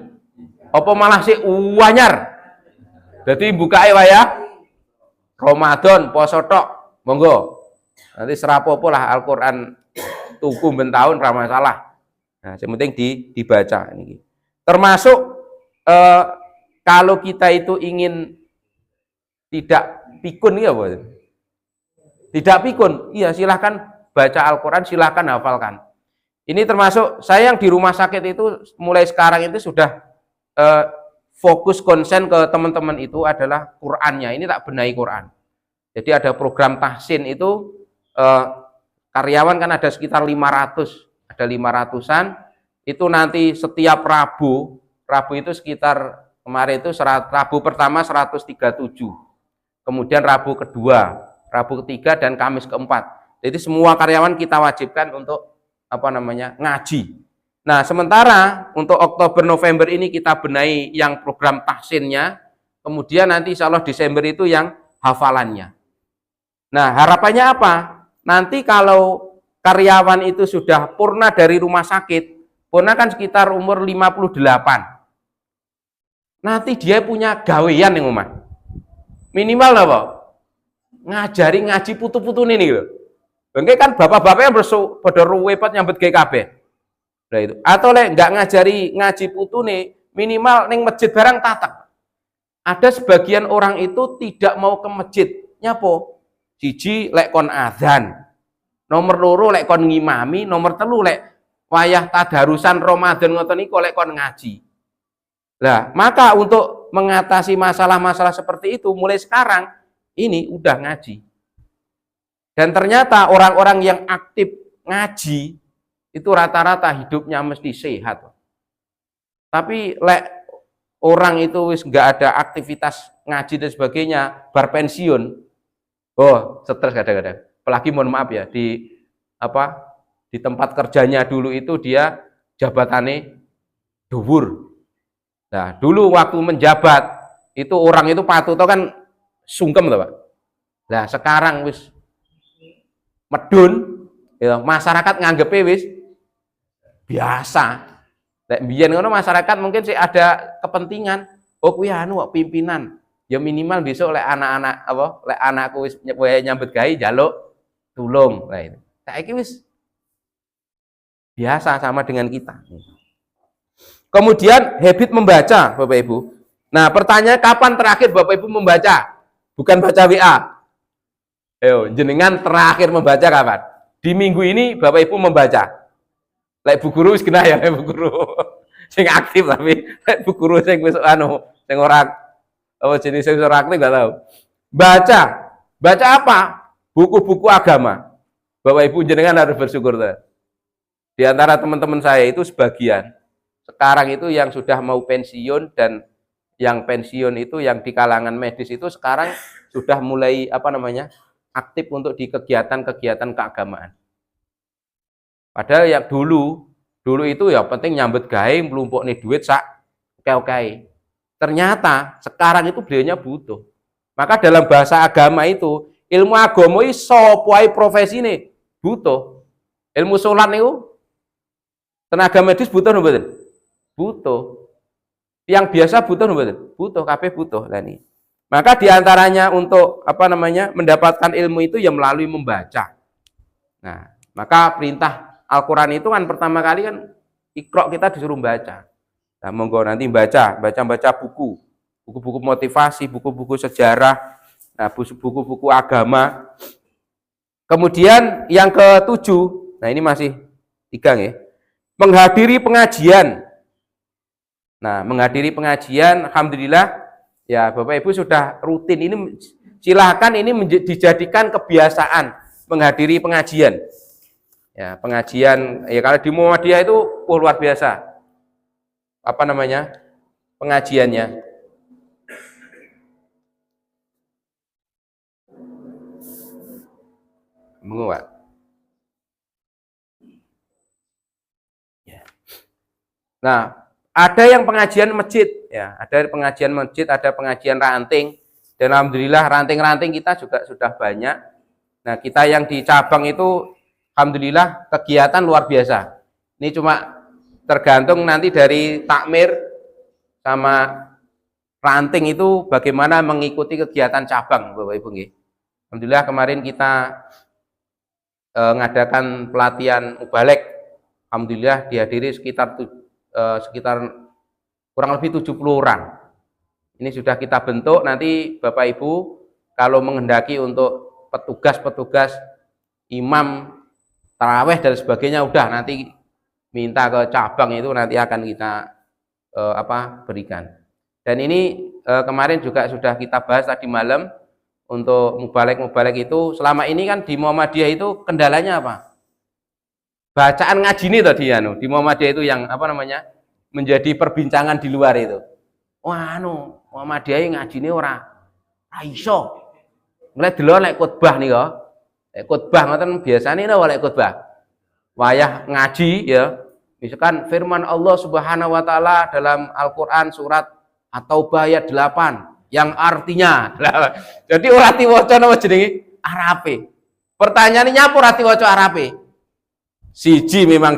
Apa malah sik anyar? Dadi bukae wayah Ramadan poso tok. Monggo. Nanti serapopo lah Al-Qur'an tuku ben taun ora masalah. Nah, yang penting dibaca ini. Termasuk kalau kita itu ingin tidak pikun ya, Bu. Tidak pikun, iya silahkan baca Al-Quran, silahkan hafalkan. Ini termasuk saya yang di rumah sakit itu mulai sekarang itu sudah fokus konsen ke teman-teman itu adalah Qurannya. Ini tak benahi Quran. Jadi ada program tahsin itu karyawan kan ada sekitar 500, ada 500-an. Itu nanti setiap Rabu itu sekitar kemarin itu Rabu pertama 137. Kemudian Rabu kedua, Rabu ketiga dan Kamis keempat. Jadi semua karyawan kita wajibkan untuk ngaji. Nah, sementara untuk Oktober November ini kita benahi yang program tahsinnya, kemudian nanti insya Allah Desember itu yang hafalannya. Nah, harapannya apa? Nanti kalau karyawan itu sudah purna dari rumah sakit, purna kan sekitar umur 58. Nanti dia punya gawean yang omah. Minimal apa? Ngajari ngaji putu-putu ini gitu. Bengke kan bapak-bapak yang pada ruwepet nyambut GKB. Nah itu. Atau lek nggak ngajari ngaji putu nih, minimal neng masjid barang tatak. Ada sebagian orang itu tidak mau ke masjid. Nyapo? Siji lek kon adzan. Nomor loro lek kon ngimami, nomor telu lek wayah tadarusan Ramadan ngoten niku lek kon ngaji. Nah, maka untuk mengatasi masalah-masalah seperti itu mulai sekarang ini udah ngaji. Dan ternyata orang-orang yang aktif ngaji itu rata-rata hidupnya mesti sehat. Tapi lek orang itu wis nggak ada aktivitas ngaji dan sebagainya, bar pensiun, oh stres kadang-kadang. Apalagi mohon maaf ya di tempat kerjanya dulu itu dia jabatannya dhuwur. Nah, dulu waktu menjabat itu orang itu patut kan sungkem toh, Pak. Nah, sekarang wis medun, ya, masyarakat nganggepe wis biasa. Nek biyen ngono masyarakat mungkin sih ada kepentingan, oh kuwi anu pimpinan. Ya minimal besok lek anak-anak lek anakku wis nyambut gawe njaluk tulung. Nah itu. Saiki wis biasa sama dengan kita. Kemudian habit membaca, Bapak Ibu. Nah, pertanyaan kapan terakhir Bapak Ibu membaca? Bukan baca WA. Ayo, jenengan terakhir membaca kapan? Di minggu ini Bapak Ibu membaca. Lek Bu Guru wis genah ya, Bu Guru. Sing aktif tapi lek Bu Guru sing wis sing ora jenis sing ora aktif enggak tahu. Baca. Baca apa? Buku-buku agama. Bapak Ibu jenengan harus bersyukur. Di antara teman-teman saya itu sebagian sekarang itu yang sudah mau pensiun dan yang pensiun itu yang di kalangan medis itu sekarang sudah mulai aktif untuk di kegiatan-kegiatan keagamaan. Padahal yang dulu itu ya penting nyambut gawe mlumpuk nih duit sak oke. Ternyata sekarang itu beliaunya butuh. Maka dalam bahasa agama itu ilmu agama iki sapa ae profesine butuh. Ilmu salat niku tenaga medis butuh mboten? Butuh. Yang biasa butuh betul, butuh kabeh butuh lah ini. Maka diantaranya untuk apa namanya mendapatkan ilmu itu ya melalui membaca. Nah, maka perintah Al-Quran itu kan pertama kali kan Iqra kita disuruh baca. Nah, monggo nanti baca buku, buku-buku motivasi, buku-buku sejarah, nah buku-buku agama. Kemudian yang ketujuh, nah ini masih 3 ya, menghadiri pengajian. Nah, menghadiri pengajian, alhamdulillah ya Bapak Ibu sudah rutin. Ini silahkan ini dijadikan kebiasaan menghadiri pengajian. Ya, pengajian ya kalau di Muhammadiyah itu luar biasa. Apa namanya? Pengajiannya. Menguat. Ya. Nah, ada yang pengajian masjid, ya, ada pengajian masjid, ada pengajian ranting, dan alhamdulillah ranting-ranting kita juga sudah banyak. Nah, kita yang di cabang itu alhamdulillah kegiatan luar biasa. Ini cuma tergantung nanti dari takmir sama ranting itu bagaimana mengikuti kegiatan cabang, Bapak Ibu nggih. Alhamdulillah kemarin kita ngadakan pelatihan mubalek. Alhamdulillah dihadiri sekitar kurang lebih 70 orang. Ini sudah kita bentuk, nanti Bapak Ibu kalau menghendaki untuk petugas-petugas imam taraweh dan sebagainya, udah nanti minta ke cabang itu nanti akan kita berikan. Dan ini kemarin juga sudah kita bahas tadi malam untuk mubalek itu selama ini kan di Muhammadiyah itu kendalanya apa? Bacaan ngaji ini tadi di Muhammadiyah itu yang apa namanya menjadi perbincangan di luar itu. Wah Muhammadiyah ngaji ini ora iso. Mulai delok lek khotbah nih kok. Lek khotbah ngoten biasane napa lek khotbah? Wayah ngaji ya. Misalkan firman Allah Subhanahu wa taala dalam Al-Qur'an surat At-Taubah ayat 8 yang artinya. Jadi ora diwaca napa jenenge Arabe. Pertanyaannya nyapa ora diwaca Arabe? Siji memang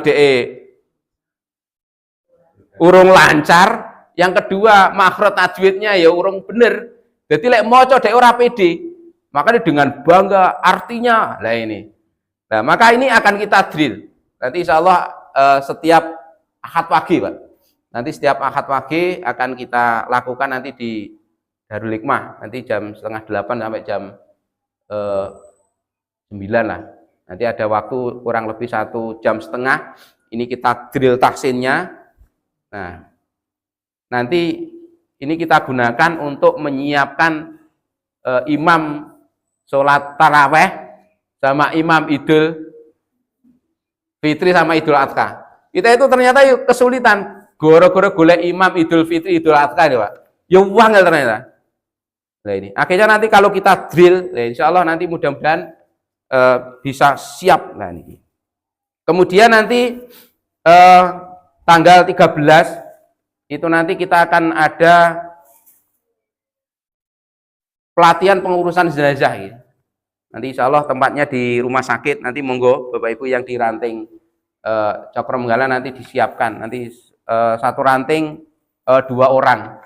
urung lancar, yang kedua makhraj tajwidnya ya urung bener. Jadi lek maca dhek ora pede, makanya dengan bangga artinya lah ini. Nah, maka ini akan kita drill. Nanti insya Allah setiap Ahad pagi, Pak. Nanti setiap Ahad pagi akan kita lakukan nanti di Darul Hikmah, nanti jam 7:30 sampai jam 9 lah. Nanti ada waktu kurang lebih 1,5 jam. Ini kita drill tahsinnya. Nah, nanti ini kita gunakan untuk menyiapkan imam sholat taraweh sama imam Idul Fitri sama Idul Adha. Kita itu ternyata kesulitan. Goro-goro golek imam Idul Fitri, Idul Adha nih Pak. Ya wangel ternyata. Nah ini. Akhirnya nanti kalau kita drill, insya Allah nanti mudah-mudahan bisa siap. Nah ini. Kemudian nanti tanggal 13 itu nanti kita akan ada pelatihan pengurusan jenazah ya. Nanti insya Allah tempatnya di rumah sakit, nanti monggo Bapak Ibu yang di ranting Cokro Menggala nanti disiapkan, nanti satu ranting 2 orang.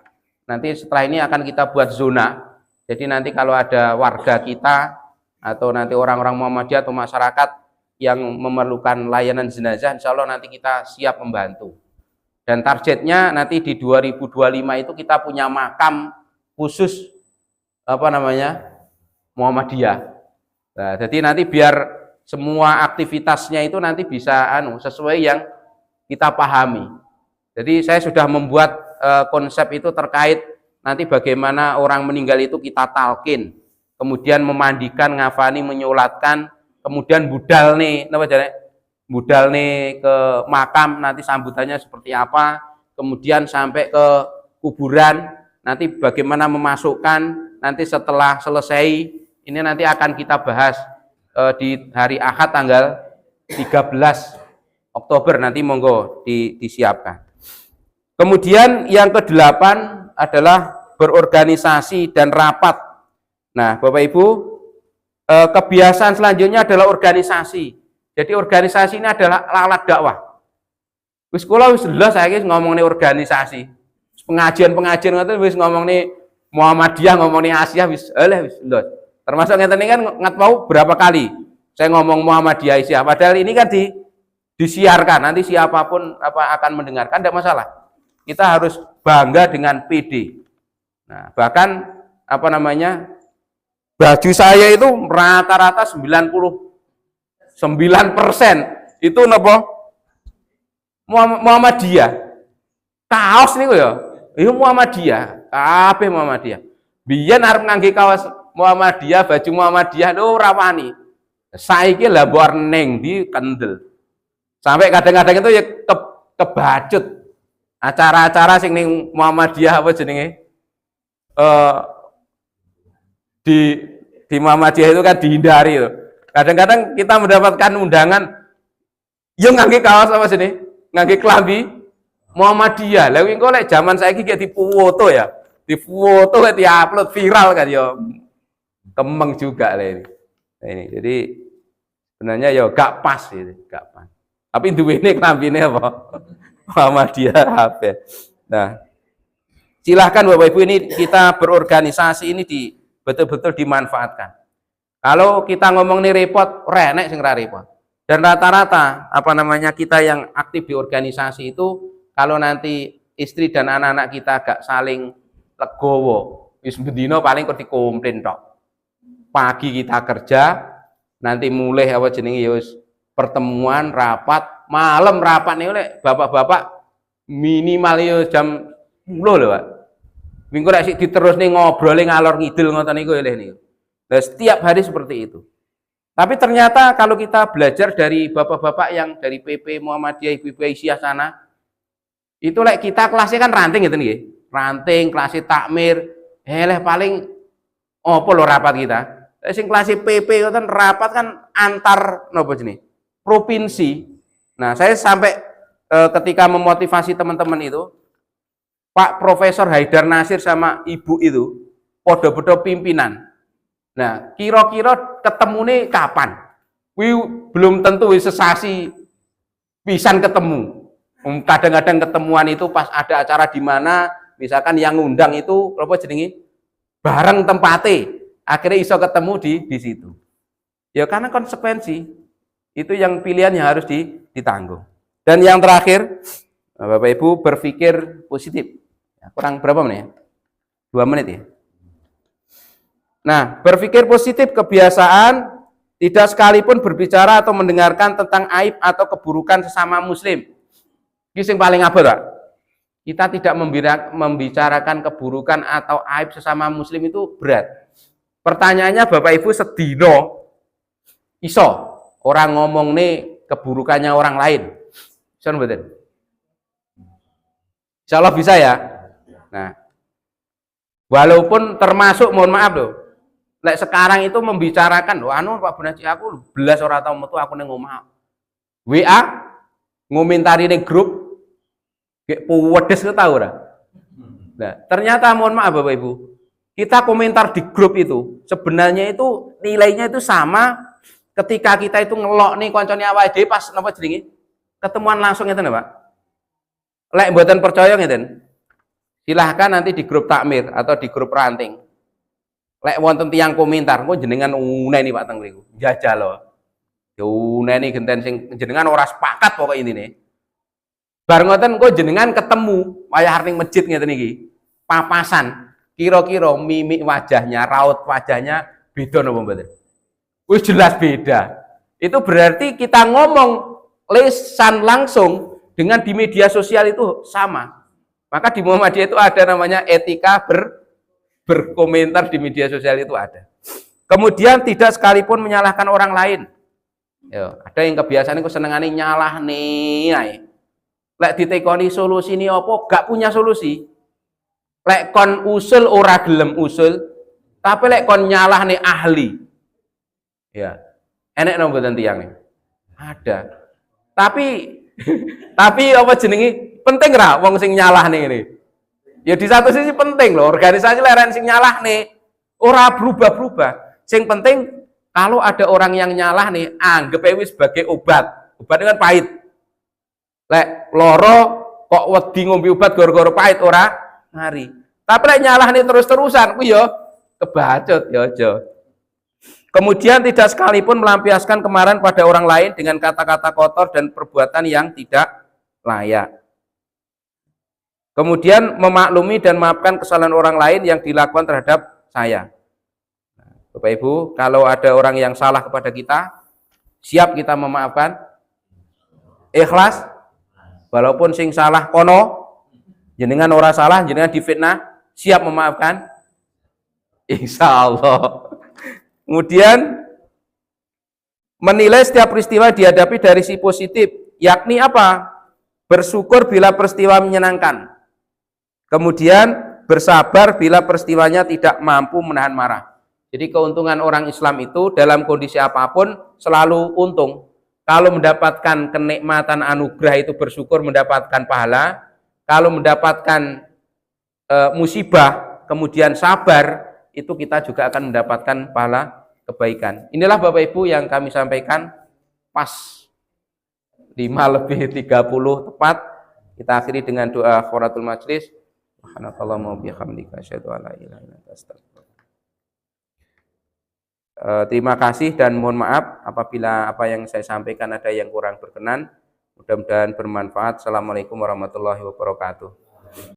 Nanti setelah ini akan kita buat zona, jadi nanti kalau ada warga kita atau nanti orang-orang Muhammadiyah atau masyarakat yang memerlukan layanan jenazah, insya Allah nanti kita siap membantu. Dan targetnya nanti di 2025 itu kita punya makam khusus apa namanya Muhammadiyah. Nah, jadi nanti biar semua aktivitasnya itu nanti bisa sesuai yang kita pahami. Jadi saya sudah membuat konsep itu terkait nanti bagaimana orang meninggal itu kita talkin, kemudian memandikan, ngafani, menyolatkan, kemudian budal nih ke makam, nanti sambutannya seperti apa, kemudian sampai ke kuburan, nanti bagaimana memasukkan, nanti setelah selesai, ini nanti akan kita bahas di hari Ahad tanggal 13 Oktober, nanti monggo disiapkan. Kemudian yang ke-8 adalah berorganisasi dan rapat. Nah, Bapak Ibu, kebiasaan selanjutnya adalah organisasi. Jadi organisasi ini adalah alat dakwah. Wis kula wis jelas saiki ngomongin organisasi. pengajian ngoten wis ngomongne Muhammadiyah, ngomongne Asia wis wis lho. Termasuk ngeten kan ngat mau berapa kali saya ngomong Muhammadiyah Asia, padahal ini kan disiarkan, nanti siapapun akan mendengarkan, tidak masalah. Kita harus bangga dengan PD. Nah, bahkan baju saya itu rata-rata 99% itu Muhammadiyah. Kaos niku ya, itu Muhammadiyah, kabeh Muhammadiyah. Biyen arep ngangge kaos Muhammadiyah, baju Muhammadiyah lho ora wani. Saiki lah mbok neng di kendel. Sampai kadang-kadang itu ya kebacut. Acara-acara sing ning Muhammadiyah apa jenenge? Di Muhammadiyah itu kan dihindari loh. Kadang-kadang kita mendapatkan undangan yo ngangge kaos apa sini? Ngangge klambi Muhammadiyah. Lah engko lek jaman saiki ki difoto ya. Difoto di-upload viral kan yo. Kemeng juga lah ini. Ini. Jadi sebenarnya ya gak pas itu, gak pas. Tapi duwene klambine apa? Muhammadiyah HP. Nah, silahkan Bapak Ibu, ini kita berorganisasi ini betul-betul dimanfaatkan. Kalau kita ngomong nih repot, renek sing ra repot. Dan rata-rata kita yang aktif di organisasi itu kalau nanti istri dan anak-anak kita gak saling legowo, wis bendino paling kok dikomplain tok. Pagi kita kerja, nanti mulai pertemuan rapat, malam rapat nih oleh bapak-bapak minimal yo jam 10 lho, Pak. Minggu rek diterus nih ngobrol ngalor ngidul ngoten niku lho niku. Nah, setiap hari seperti itu. Tapi ternyata kalau kita belajar dari bapak-bapak yang dari PP Muhammadiyah, ibu-ibu Aisyah sana, itu kita kelasnya kan ranting gitu nih, ranting, kelasnya takmir, paling opo lo rapat kita. Sing kelasnya PP kan rapat kan antar nopo jenis provinsi. Nah, saya sampai ketika memotivasi teman-teman itu, Pak Profesor Haidar Nasir sama Ibu itu podo-podo pimpinan. Nah, kira-kira ketemu nih kapan? Belum tentu sesasi pisan ketemu. Kadang-kadang ketemuan itu pas ada acara di mana, misalkan yang ngundang itu apa jenenge bareng tempate, akhirnya iso ketemu di situ. Ya karena konsekuensi itu yang pilihan yang harus ditanggung. Dan yang terakhir, Bapak Ibu berpikir positif. Kurang berapa menit? 2 menit ya. Nah, berpikir positif kebiasaan tidak sekalipun berbicara atau mendengarkan tentang aib atau keburukan sesama muslim. Ini yang paling abot, Pak. Kita tidak membicarakan keburukan atau aib sesama muslim itu berat. Pertanyaannya Bapak Ibu sedino iso orang ngomong nih keburukannya orang lain. Bisa betul? Insya Allah bisa ya. Nah, walaupun termasuk mohon maaf loh, sekarang itu membicarakan, Pak Bonaji aku belas orang tahu metu aku neng ngomong WA ngomentari neng grup, kayak pedes itu tahu ora. Nah, ternyata mohon maaf Bapak Ibu, kita komentar di grup itu sebenarnya itu nilainya itu sama ketika kita itu ngelok nih koncone awake dhewe pas napa jenenge ketemuan langsung ngeten Pak. Lek mboten percaya ngeten, silahkan nanti di grup takmir atau di grup ranting. Lek wonten tiyang komentar, kok jenengan uneni Pak teng mriku. Jajal lho. Uneni genten sing jenengan ora sepakat pokok intine. Bar ngoten kok jenengan ketemu wayah ning masjid ngeten iki. Papasan, kira-kira mimik wajahnya, raut wajahnya beda napa mboten? Wis jelas beda. Itu berarti kita ngomong lisan langsung dengan di media sosial itu sama. Maka di Muhammadiyah itu ada namanya etika berkomentar di media sosial itu ada. Kemudian tidak sekalipun menyalahkan orang lain. Yo, ada yang kebiasaan itu senengane nyalah nih ae. Lek ditekoni solusi ini apa gak punya solusi. Lek kon usul ora gelem usul, tapi lek kon nyalah nih ahli. Ya. Enek nang mboten tiyang nih. Ada. Tapi apa jenenge penting ra wong sing nyalah nih ini. Ya di satu sisi penting loh, organisasi leren sing nyalah nih ora berubah-berubah. Sing penting kalau ada orang yang nyalah nih, anggap aja sebagai obat. Obat dengan pahit. Lek loro kok wedi ngombe obat gara-gara pahit ora ngari. Tapi lek nyalahne terus-terusan ku yo kebacut yo aja. Kemudian tidak sekalipun melampiaskan kemarahan pada orang lain dengan kata-kata kotor dan perbuatan yang tidak layak. Kemudian memaklumi dan memaafkan kesalahan orang lain yang dilakukan terhadap saya. Bapak Ibu, kalau ada orang yang salah kepada kita, siap kita memaafkan, ikhlas, walaupun sing salah kono, jenengan orang salah, jenengan difitnah, siap memaafkan, insya Allah. Kemudian menilai setiap peristiwa dihadapi dari sisi positif, yakni apa? Bersyukur bila peristiwa menyenangkan. Kemudian bersabar bila peristiwanya tidak mampu menahan marah. Jadi keuntungan orang Islam itu dalam kondisi apapun selalu untung. Kalau mendapatkan kenikmatan anugerah itu bersyukur mendapatkan pahala. Kalau mendapatkan musibah kemudian sabar, itu kita juga akan mendapatkan pahala kebaikan. Inilah Bapak Ibu yang kami sampaikan, pas 5:30 tepat. Kita akhiri dengan doa kafaratul majlis. Subhanakallahumma wa bihamdika asyhadu an la ilaha illa anta astaghfiruka. Terima kasih dan mohon maaf apabila apa yang saya sampaikan ada yang kurang berkenan. Mudah-mudahan bermanfaat. Assalamualaikum warahmatullahi wabarakatuh.